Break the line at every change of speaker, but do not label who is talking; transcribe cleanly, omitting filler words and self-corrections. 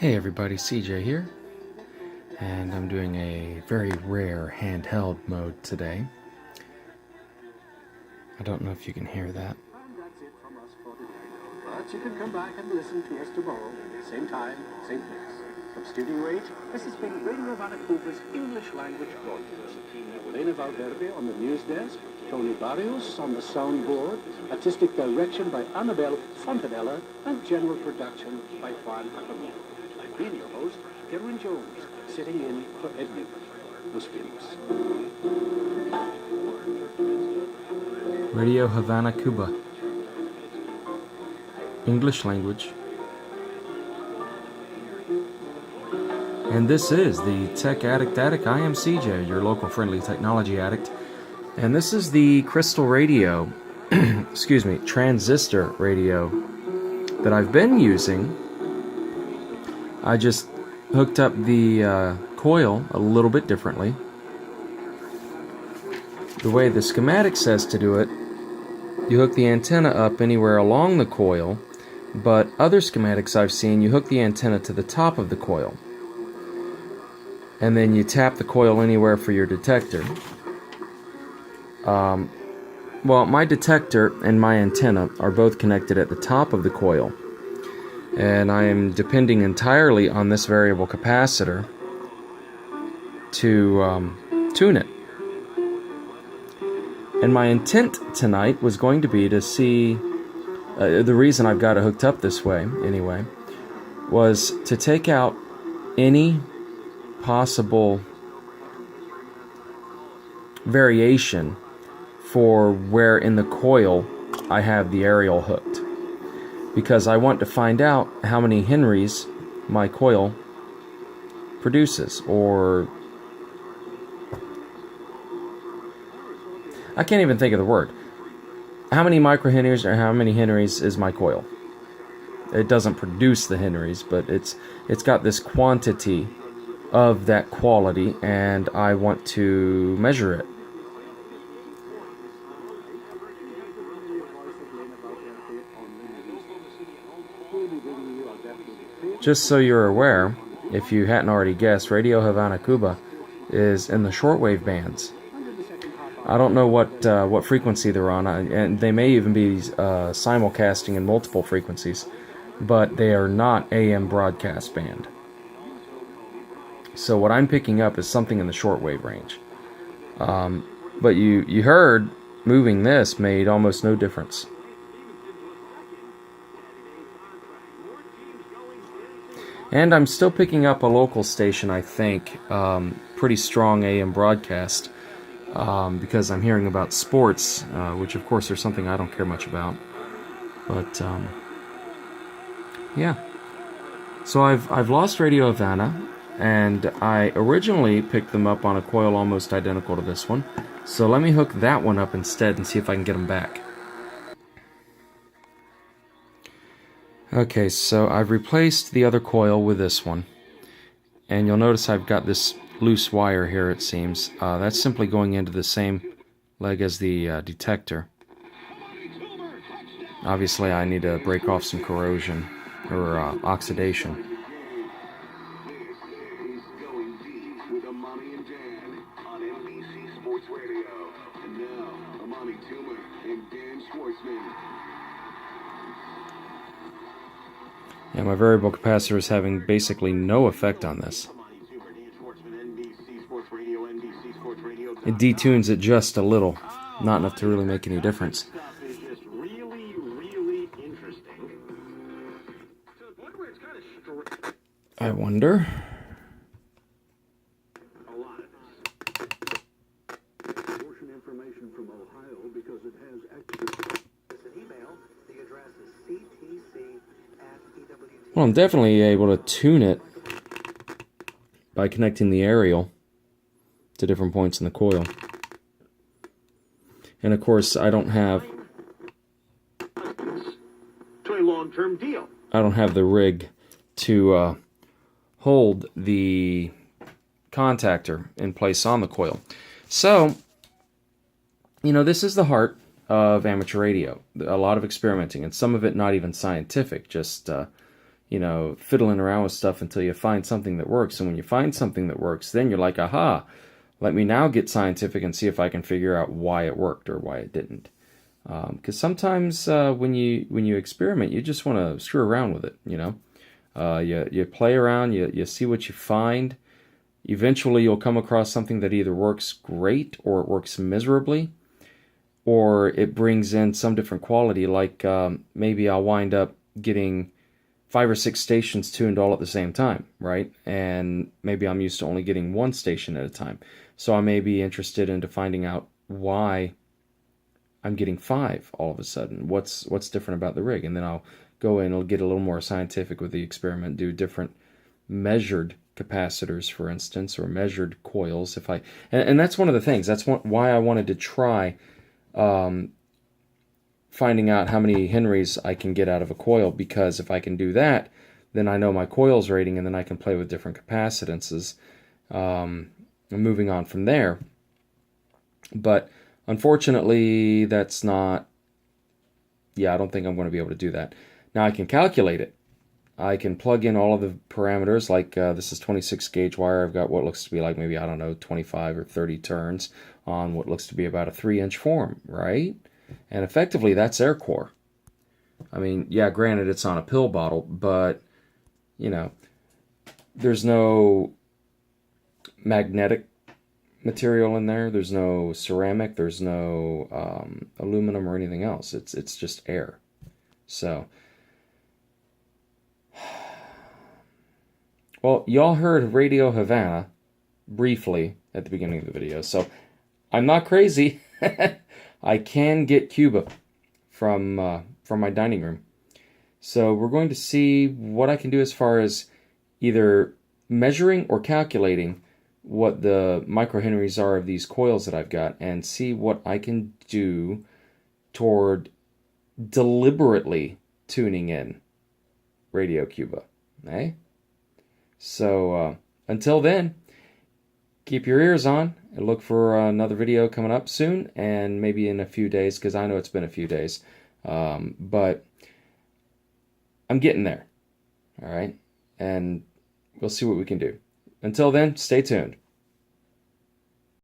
Hey everybody, CJ here, and I'm doing a very rare handheld mode today. I don't know if you can hear that.
And that's it from us for today. But you can come back and listen to us tomorrow, same time, same place. From Studio Rage, this has been Radio Vancouver's English language broadcast. Elena Valverde on the news desk, Tony Barrios on the soundboard, artistic direction by Annabelle Fontanella, and general production by Juan Acamino. I've been your host, Karen Jones, sitting in for Edmund. Los Pinos.
Radio Havana, Cuba. English language. And this is the Tech Addict. I am CJ, your local friendly technology addict. And this is the crystal radio, excuse me, transistor radio that I've been using. I just hooked up the coil a little bit differently. The way the schematic says to do it, you hook the antenna up anywhere along the coil, but other schematics I've seen, you hook the antenna to the top of the coil. And then you tap the coil anywhere for your detector. Well, my detector and my antenna are both connected at the top of the coil. And I am depending entirely on this variable capacitor to tune it. And my intent tonight was going to be to see, the reason I've got it hooked up this way, anyway, was to take out any possible variation for where in the coil I have the aerial hooked. Because I want to find out how many henries my coil produces, or I can't even think of the word. How many microhenries or how many henries is my coil? It doesn't produce the henries, but it's got this quantity of that quality, and I want to measure it. Just so you're aware, if you hadn't already guessed, Radio Havana, Cuba is in the shortwave bands. I don't know what frequency they're on, and they may even be simulcasting in multiple frequencies, but they are not AM broadcast band. So what I'm picking up is something in the shortwave range. But you heard moving this made almost no difference. And I'm still picking up a local station, I think, pretty strong AM broadcast, because I'm hearing about sports, which of course are something I don't care much about. But yeah. So I've lost Radio Havana. And I originally picked them up on a coil almost identical to this one. So let me hook that one up instead and see if I can get them back. Okay, so I've replaced the other coil with this one. And you'll notice I've got this loose wire here, it seems. That's simply going into the same leg as the detector. Obviously I need to break off some corrosion or oxidation. Yeah, my variable capacitor is having basically no effect on this. It detunes it just a little, not enough to really make any difference. I wonder. Well, I'm definitely able to tune it by connecting the aerial to different points in the coil. And of course, I don't have the rig to hold the contactor in place on the coil. So, you know, this is the heart of amateur radio. A lot of experimenting, and some of it not even scientific, just fiddling around with stuff until you find something that works. And when you find something that works, then you're like, aha, let me now get scientific and see if I can figure out why it worked or why it didn't. Because sometimes when you experiment, you just want to screw around with it. You play around, you see what you find. Eventually, you'll come across something that either works great or it works miserably, or it brings in some different quality. Like maybe I'll wind up getting 5 or 6 stations tuned all at the same time, right? And maybe I'm used to only getting 1 station at a time. So I may be interested into finding out why I'm getting 5 all of a sudden. What's different about the rig? And then I'll go in and get a little more scientific with the experiment, do different measured capacitors, for instance, or measured coils. And that's one of the things. That's why I wanted to try finding out how many henries I can get out of a coil, because if I can do that, then I know my coils rating, and then I can play with different capacitances, and moving on from there. But unfortunately, that's not, I don't think I'm going to be able to do that. Now I can calculate it. I can plug in all of the parameters, like this is 26 gauge wire. I've got what looks to be like maybe, 25 or 30 turns on what looks to be about a 3-inch form, right? And effectively, that's air core. I mean, granted, it's on a pill bottle, but, there's no magnetic material in there. There's no ceramic. There's no aluminum or anything else. It's just air. So, well, y'all heard Radio Havana briefly at the beginning of the video, so I'm not crazy. I can get Cuba from my dining room. So we're going to see what I can do as far as either measuring or calculating what the microhenries are of these coils that I've got, and see what I can do toward deliberately tuning in Radio Cuba. Eh? So until then, keep your ears on and look for another video coming up soon, and maybe in a few days, because I know it's been a few days. But I'm getting there. All right? And we'll see what we can do. Until then, stay tuned.